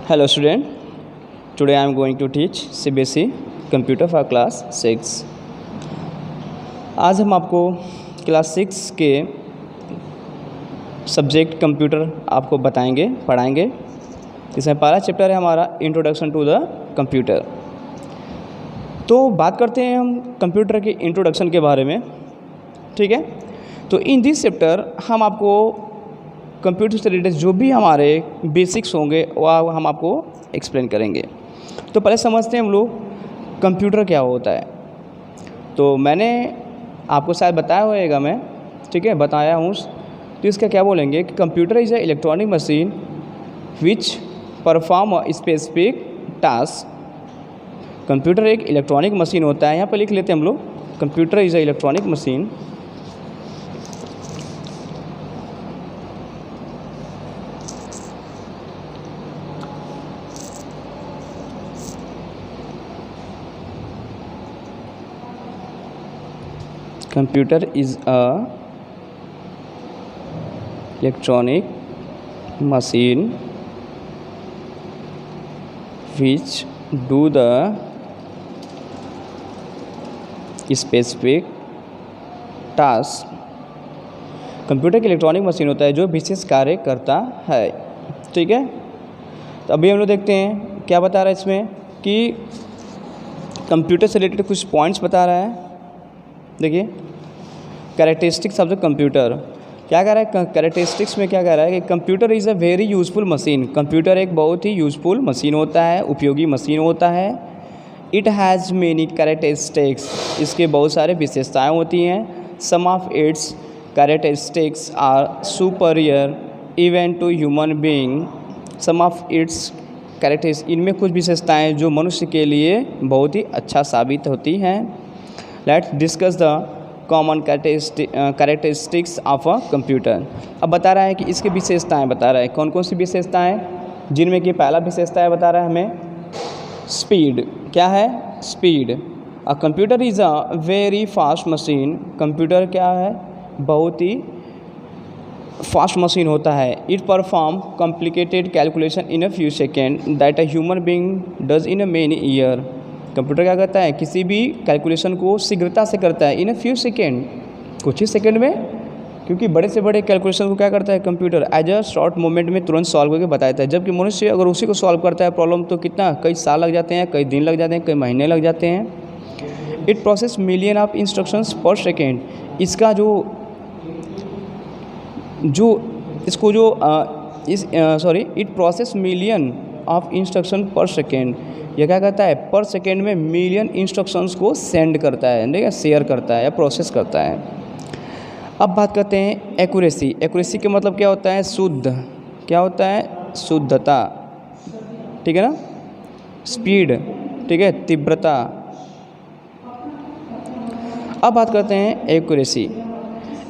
Hello student, today I am going to teach CBSE Computer for class 6। आज हम आपको class 6 के subject computer आपको पढ़ाएंगे। इसमें पहला चैप्टर है हमारा इंट्रोडक्शन टू द कंप्यूटर। तो बात करते हैं हम कंप्यूटर के इंट्रोडक्शन के बारे में, ठीक है। तो इन दिस चैप्टर हम आपको कंप्यूटर से रिलेटेड जो भी हमारे बेसिक्स होंगे वह हम आपको एक्सप्लेन करेंगे। तो पहले समझते हैं हम लोग कंप्यूटर क्या होता है। तो मैंने आपको शायद बताया होगा, मैं ठीक है बताया हूँ। तो इसका क्या बोलेंगे कि computer is A electronic machine which perform a specific task. Computer एक इलेक्ट्रॉनिक मशीन होता है। यहाँ पर लिख लेते हैं हम लोग, computer is A electronic machine Computer is a electronic machine which do the specific task। Computer की इलेक्ट्रॉनिक मशीन होता है जो विशेष कार्य करता है, ठीक है। तो अभी हम लोग देखते हैं क्या बता रहा है इसमें कि कंप्यूटर से रिलेटेड कुछ पॉइंट्स बता रहा है। देखिए कैरेक्टरिस्टिक्स ऑफ द कंप्यूटर क्या कह रहा है। कैरेक्टरिस्टिक्स में क्या कह रहा है कि computer is a very useful machine. Computer एक बहुत ही यूज़फुल मशीन होता है, उपयोगी मशीन होता है। इट हैज़ मेनी कैरेक्टरिस्टिक्स, इसके बहुत सारे विशेषताएं होती हैं। Some of its characteristics are superior even to human being. Some of its characteristics, इनमें कुछ विशेषताएं जो मनुष्य के लिए बहुत ही अच्छा साबित होती हैं। Let's discuss the common characteristics of a computer. अब बता रहा है कि इसकी विशेषताएं बता रहा है। कौन कौन सी विशेषताएं, जिनमें कि पहला विशेषता है बता रहा है हमें स्पीड। क्या है? Speed. A computer is a very fast machine. Computer क्या है? बहुत ही फास्ट मशीन होता है। It perform complicated calculation in a few second that a human being does in a many year. Computer क्या करता है? किसी भी कैलकुलेशन को शीघ्रता से करता है, इन अ फ्यू सेकेंड, कुछ ही सेकेंड में। क्योंकि बड़े से बड़े कैलकुलेशन को क्या करता है computer as a short moment में तुरंत सॉल्व करके बताता है। जबकि मनुष्य अगर उसी को सॉल्व करता है प्रॉब्लम तो कितना, कई साल लग जाते हैं, कई दिन लग जाते हैं, कई महीने लग जाते हैं। It process million of instructions पर सेकेंड। इसका it process million of instruction पर सेकेंड। यह क्या करता है? पर सेकेंड में मिलियन इंस्ट्रक्शंस को सेंड करता है, ठीक है, शेयर करता है या प्रोसेस करता है। अब बात करते हैं एक्यूरेसी। एक्यूरेसी के मतलब क्या होता है? शुद्ध। क्या होता है? शुद्धता, ठीक है ना। स्पीड, ठीक है, तीव्रता। अब बात करते हैं एक्यूरेसी।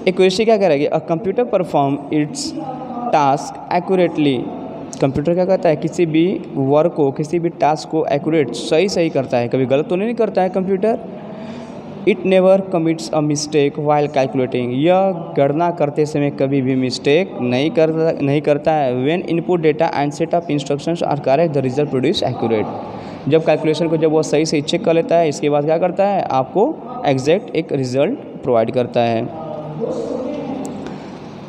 एक्यूरेसी क्या करेगी? A computer perform it's task accurately. Computer क्या करता है? किसी भी वर्क को, किसी भी टास्क को एक्यूरेट, सही करता है, कभी गलत तो नहीं करता है computer. It never commits a mistake while calculating. यह गणना करते समय कभी भी मिस्टेक नहीं करता है। When input data and set of instructions are correct the result produce accurate. जब कैलकुलेशन को जब वो सही से चेक कर लेता है, इसके बाद क्या करता है? आपको एग्जैक्ट एक रिजल्ट प्रोवाइड करता है।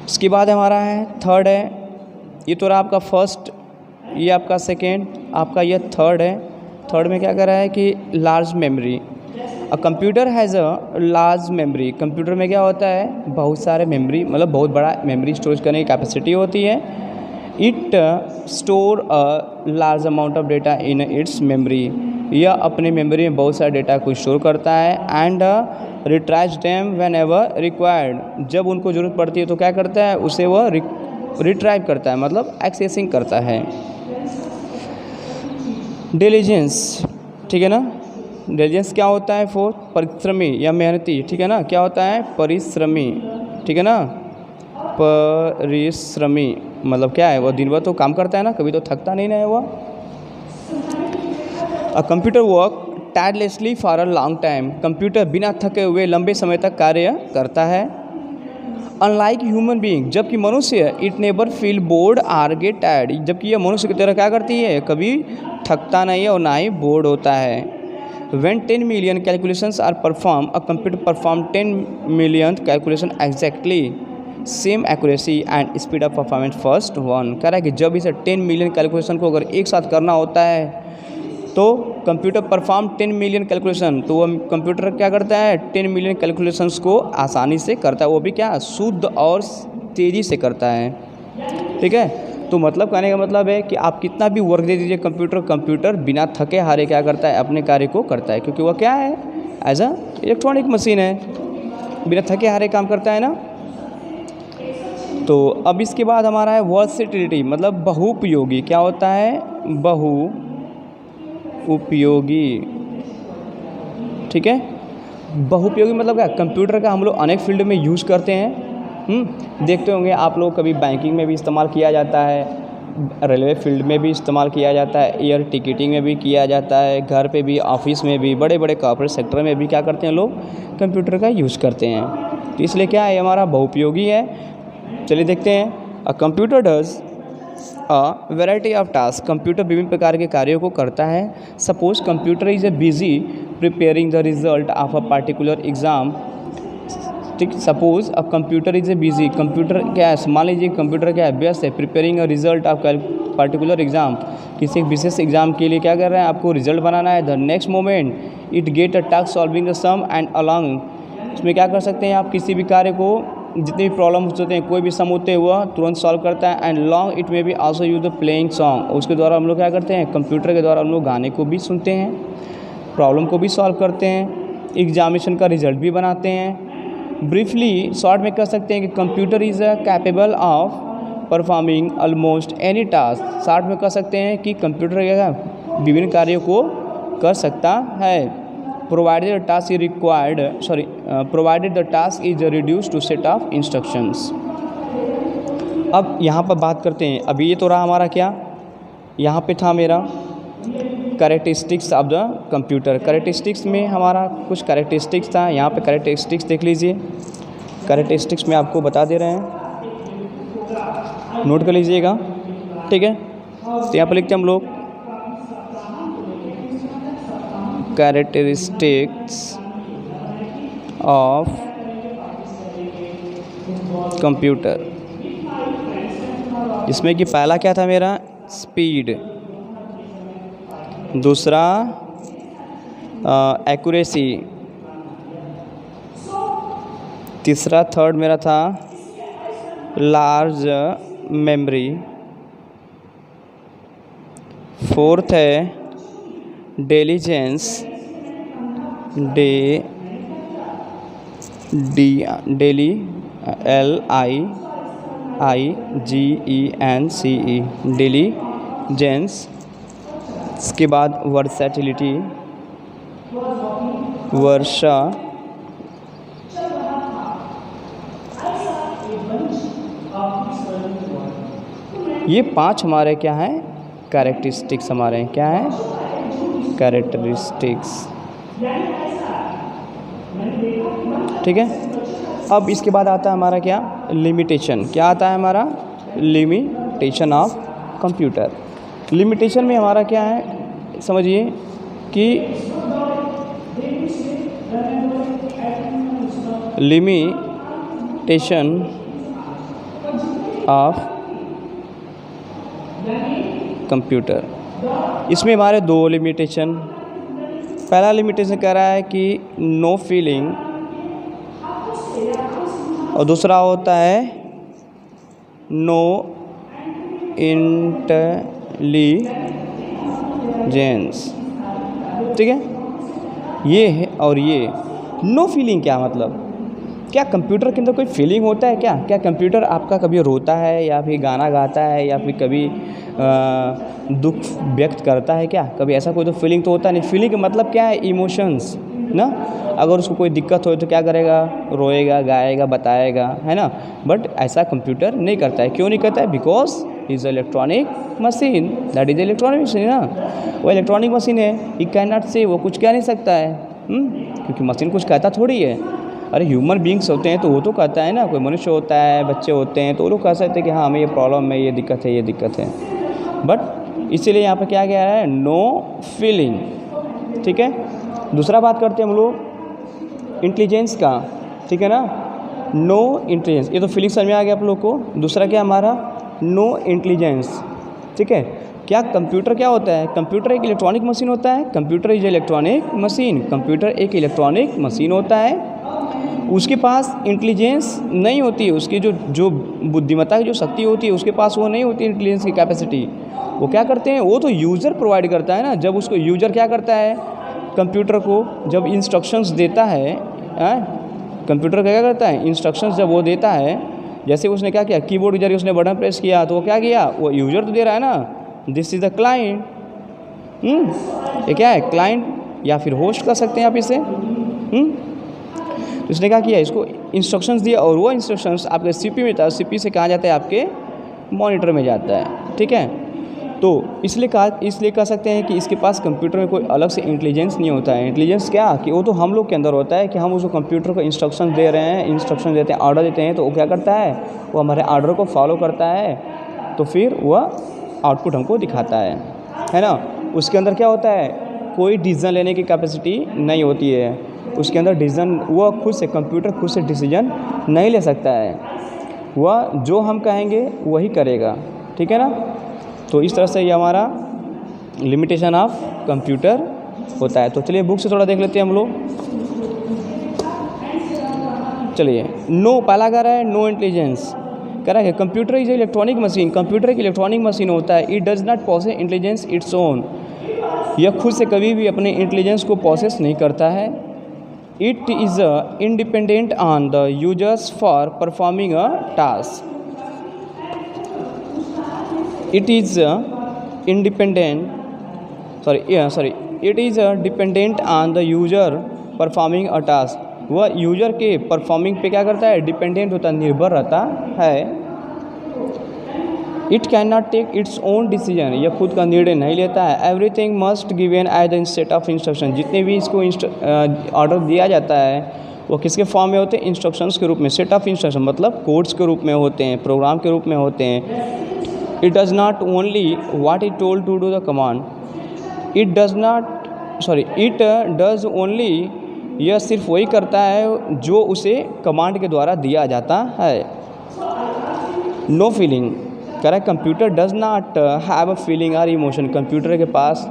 इसके बाद हमारा है थर्ड है, ये तो रहा आपका फर्स्ट, ये आपका सेकेंड, आपका ये थर्ड है। थर्ड में क्या कर रहा है कि large memory. A computer has a large memory. Computer में क्या होता है? बहुत सारे मेमोरी, मतलब बहुत बड़ा मेमोरी स्टोरेज करने की कैपेसिटी होती है। It store a large amount of data in its memory. यह अपने मेमोरी में बहुत सारे डेटा को स्टोर करता है। And retrieve them when ever required. जब उनको ज़रूरत पड़ती है तो क्या करता है? उसे वह रिट्राइव करता है, मतलब एक्सेसिंग करता है। डिलीजेंस, ठीक है ना। डिलीजेंस क्या होता है? फॉर परिश्रमी या मेहनती, ठीक है ना। क्या होता है? परिश्रमी, ठीक है ना। परिश्रमी मतलब क्या है? वो दिन भर तो काम करता है ना, कभी तो थकता नहीं है वह। A computer work tirelessly for a long time. Computer बिना थके हुए लंबे समय तक कार्य करता है। अनलाइक ह्यूमन बीइंग, जबकि मनुष्य it never feel bored or get tired, जबकि यह मनुष्य की तरह क्या करती है, कभी थकता नहीं है और ना ही बोर्ड होता है। When 10 million calculations are performed, a computer perform 10 millionth calculation exactly same accuracy and speed of performance first one। कह रहा है कि जब इसे 10 मिलियन कैलकुलेशन को अगर एक साथ करना होता है तो कंप्यूटर परफॉर्म 10 मिलियन कैलकुलेशन, तो वह कंप्यूटर क्या करता है, 10 मिलियन कैलकुलेशंस को आसानी से करता है, वो भी क्या, शुद्ध और तेज़ी से करता है। ठीक है, तो मतलब कहने का मतलब है कि आप कितना भी वर्क दे दीजिए कंप्यूटर बिना थके हारे क्या करता है, अपने कार्य को करता है, क्योंकि वह क्या है, एज अ इलेक्ट्रॉनिक मशीन है, बिना थके हारे काम करता है ना। तो अब इसके बाद हमारा है वर्सेटिलिटी, मतलब बहुउपयोगी। क्या होता है, बहुउपयोगी। ठीक है, बहुउपयोगी मतलब क्या, कंप्यूटर का हम लोग अनेक फील्ड में यूज़ करते हैं। देखते होंगे आप लोग, कभी बैंकिंग में भी इस्तेमाल किया जाता है, रेलवे फील्ड में भी इस्तेमाल किया जाता है, एयर टिकटिंग में भी किया जाता है, घर पे भी, ऑफिस में भी, बड़े बड़े कॉर्पोरेट सेक्टर में भी क्या करते हैं लोग, कंप्यूटर का यूज़ करते हैं। तो इसलिए क्या है, हमारा बहुउपयोगी है। चलिए देखते हैं। A computer does a variety of task, computer विभिन्न प्रकार के कार्यों को करता है। Suppose computer is a busy preparing the result of a particular exam. ठीक, suppose a computer is a busy, computer क्या है, मान लीजिए कंप्यूटर क्या है, व्यस्त है, preparing a result of particular exam, किसी एक विशेष एग्जाम के लिए क्या कर रहे हैं, आपको रिजल्ट बनाना है। The next moment it get a task solving the sum and along, इसमें क्या कर सकते हैं आप, किसी भी कार्य को, जितने भी प्रॉब्लम होते हैं, कोई भी सम होते हुआ तुरंत सॉल्व करता है। And long it may be also use the playing song, उसके द्वारा हम लोग क्या करते हैं, कंप्यूटर के द्वारा हम लोग गाने को भी सुनते हैं, प्रॉब्लम को भी सॉल्व करते हैं, एग्जामिनेशन का रिजल्ट भी बनाते हैं। ब्रीफली शॉर्ट में कह सकते हैं कि computer is capable of performing almost any task. Short में कह सकते हैं कि कंप्यूटर क्या है, विभिन्न कार्यों को कर सकता है। Provided task is required, provided the task is reduce to set of instructions. अब यहाँ पर बात करते हैं, अभी ये तो रहा हमारा क्या, यहाँ पे था मेरा characteristics of the computer. Characteristics में हमारा कुछ कैरेक्टरिस्टिक्स था, यहाँ पे कैरेक्टरिस्टिक्स देख लीजिए। कैरेक्टरिस्टिक्स में आपको बता दे रहे हैं, नोट कर लीजिएगा। ठीक है, तो यहाँ पर लिखते हैं हम लोग कैरेक्टरिस्टिक्स ऑफ कंप्यूटर। इसमें कि पहला क्या था मेरा, स्पीड, दूसरा एक्यूरेसी, तीसरा थर्ड मेरा था लार्ज मेमोरी, फोर्थ है डेलीजेंस, LIGENCE, डेलीजेंस। इसके बाद वर्सैटिलिटी, वर्षा, ये 5 हमारे क्या हैं, कैरेक्टरिस्टिक्स हमारे हैं, क्या है, कैरेक्टरिस्टिक्स। ठीक है, अब इसके बाद आता है हमारा क्या, लिमिटेशन। क्या आता है हमारा, लिमिटेशन ऑफ कंप्यूटर। लिमिटेशन में हमारा क्या है, समझिए कि लिमिटेशन ऑफ कंप्यूटर, इसमें हमारे 2 लिमिटेशन। पहला लिमिटेशन कह रहा है कि नो फीलिंग, और दूसरा होता है नो इंटेलिजेंस। ठीक है, ये है। और ये नो फीलिंग क्या मतलब, क्या कंप्यूटर के अंदर कोई फीलिंग होता है क्या, क्या कंप्यूटर आपका कभी रोता है या फिर गाना गाता है या फिर कभी दुख व्यक्त करता है क्या, कभी ऐसा कोई तो फीलिंग तो होता नहीं। फीलिंग का मतलब क्या है, इमोशंस ना। अगर उसको कोई दिक्कत हो तो क्या करेगा, रोएगा, गाएगा, बताएगा, है ना। बट ऐसा कंप्यूटर नहीं करता है। क्यों नहीं करता है, because is electronic machine, that is electronic machine ना, वो इलेक्ट्रॉनिक मशीन है। ही कैन नॉट से, वो कुछ कह नहीं सकता है, क्योंकि मशीन कुछ कहता थोड़ी है। अरे ह्यूमन बींग्स होते हैं तो वो तो कहता है ना, कोई मनुष्य होता है, बच्चे होते हैं, तो वो लोग कह सकते हैं कि हाँ हमें ये प्रॉब्लम है, ये दिक्कत है, ये दिक्कत है। बट इसीलिए यहाँ पे क्या गया है, नो फीलिंग। ठीक है, दूसरा बात करते हैं हम लोग इंटेलिजेंस का। ठीक है ना, नो इंटेलिजेंस, ये तो फीलिंग समझ में आ गया आप लोग को। दूसरा क्या हमारा, नो इंटेलिजेंस। ठीक है, क्या कंप्यूटर क्या होता है, कंप्यूटर एक इलेक्ट्रॉनिक मशीन होता है। Computer is electronic machine, computer एक इलेक्ट्रॉनिक मशीन होता है। उसके पास इंटेलिजेंस नहीं होती है, उसकी जो बुद्धिमत्ता की जो शक्ति होती है उसके पास वो नहीं होती इंटेलिजेंस की कैपेसिटी। वो क्या करते हैं, वो तो यूज़र प्रोवाइड करता है ना। जब उसको यूज़र क्या करता है, कंप्यूटर को जब इंस्ट्रक्शंस देता है, कंप्यूटर क्या करता है, इंस्ट्रक्शंस जब वो देता है, जैसे उसने क्या किया, कीबोर्ड के जरिए उसने बटन प्रेस किया तो वो क्या किया, वो यूज़र तो दे रहा है ना, दिस इज़ द क्लाइंट। ये क्या है, क्लाइंट या फिर होस्ट कर सकते हैं आप इसे। तो इसने क्या किया, इसको इंस्ट्रक्शंस दिया और वो इंस्ट्रक्शंस आपके सीपी में था, सीपी से कहाँ जाता है, आपके मॉनिटर में जाता है। ठीक है, तो इसलिए कह सकते हैं कि इसके पास कंप्यूटर में कोई अलग से इंटेलिजेंस नहीं होता है। इंटेलिजेंस क्या, कि वो तो हम लोग के अंदर होता है कि हम उसको कंप्यूटर को इंस्ट्रक्शन दे रहे हैं, इंस्ट्रक्शन देते हैं, ऑर्डर देते हैं, तो वो क्या करता है, वो हमारे ऑर्डर को फॉलो करता है, तो फिर वह आउटपुट हमको दिखाता है ना। उसके अंदर क्या होता है, कोई डिसीजन लेने की कैपेसिटी नहीं होती है उसके अंदर। डिसीजन वो खुद से, कंप्यूटर खुद से डिसीजन नहीं ले सकता है, वह जो हम कहेंगे वही करेगा। ठीक है ना, तो इस तरह से ये हमारा लिमिटेशन ऑफ कंप्यूटर होता है। तो चलिए बुक से थोड़ा देख लेते हैं हम लोग। चलिए, नो पहला कह रहा है नो इंटेलिजेंस, कह रहा है computer is electronic machine, computer एक इलेक्ट्रॉनिक मशीन होता है। It does not possesses intelligence its own, यह खुद से कभी भी अपने इंटेलिजेंस को पॉसेस नहीं करता है। It is independent on the users for performing a task. It is it is dependent on the user performing a task. वह यूजर के परफॉर्मिंग पे क्या करता है, डिपेंडेंट होता है, निर्भर रहता है। It can not take its own decision, यह खुद का निर्णय नहीं लेता है। Everything must given as the set of instruction, जितने भी इसको ऑर्डर दिया जाता है वो किसके फॉर्म में होते हैं, इंस्ट्रक्शंस के रूप में। सेट ऑफ इंस्ट्रक्शन मतलब कोड्स के रूप में होते हैं, प्रोग्राम के रूप में होते हैं। It does not only what it told to do the command, it does only, यह सिर्फ वही करता है जो उसे कमांड के द्वारा दिया जाता है। नो फीलिंग, कह रहा है computer does not have a feeling और इमोशन, कंप्यूटर के पास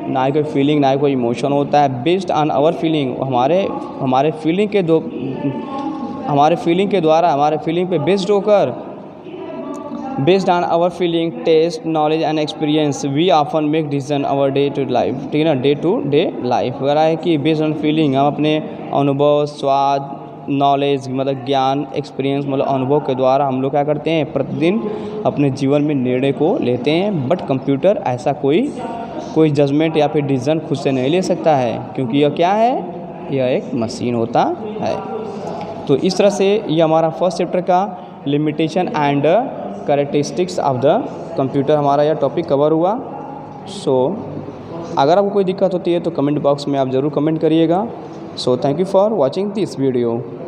ना ही कोई फीलिंग ना ही कोई इमोशन होता है। बेस्ड ऑन आवर फीलिंग, हमारे फीलिंग पे बेस्ड होकर, based on our feeling, taste, knowledge and experience, we often make decision our day to life. ठीक है ना, डे टू डे लाइफ वगैरह है कि बेस्ड ऑन फीलिंग, हम अपने अनुभव, स्वाद, नॉलेज मतलब ज्ञान, एक्सपीरियंस मतलब अनुभव के द्वारा हम लोग क्या करते हैं, प्रतिदिन अपने जीवन में निर्णय को लेते हैं। बट कंप्यूटर ऐसा कोई जजमेंट या फिर डिसीजन खुद से नहीं ले सकता है, क्योंकि यह क्या है, यह एक मशीन होता है। तो इस तरह से ये हमारा फर्स्ट चैप्टर का limitation and characteristics of the computer हमारा यह टॉपिक कवर हुआ। सो अगर आपको कोई दिक्कत होती है तो कमेंट बॉक्स में आप ज़रूर कमेंट करिएगा। So thank you for watching this video.